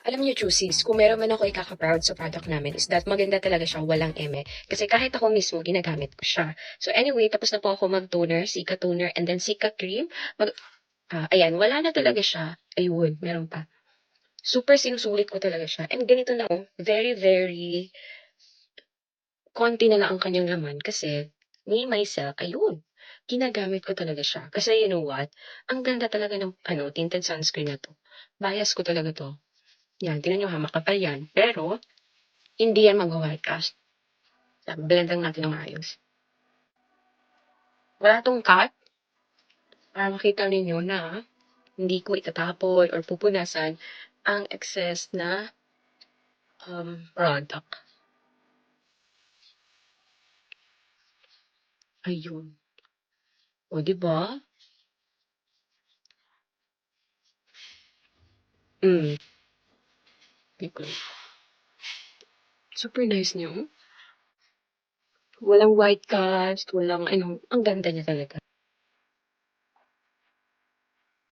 Alam niyo, Juicies, kung meron man ako ikaka-proud sa product namin is that maganda talaga siya, walang eme. Kasi kahit ako mismo, ginagamit ko siya. So anyway, tapos na po ako mag-toner, Sika toner, and then Sika cream. Ayan, wala na talaga siya. Ayun, meron pa. Super sinusulit ko talaga siya. And ganito na, oh, very, very konti na lang ang kanyang laman kasi me, myself, ayun, ginagamit ko talaga siya. Kasi you know what? Ang ganda talaga ng tinted sunscreen na 'to. Bias ko talaga 'to. Yan, tingnan niyo ha, makapal yan. Pero, hindi yan magwa-white cast. Blend lang natin ng maayos. Wala 'tong cut, para makita ninyo na hindi ko itatapon or pupunasan ang excess na product. Ayun. O, di ba? Mm. Tignan. Super nice niyo. Walang white cast, walang ano, ang ganda niya talaga.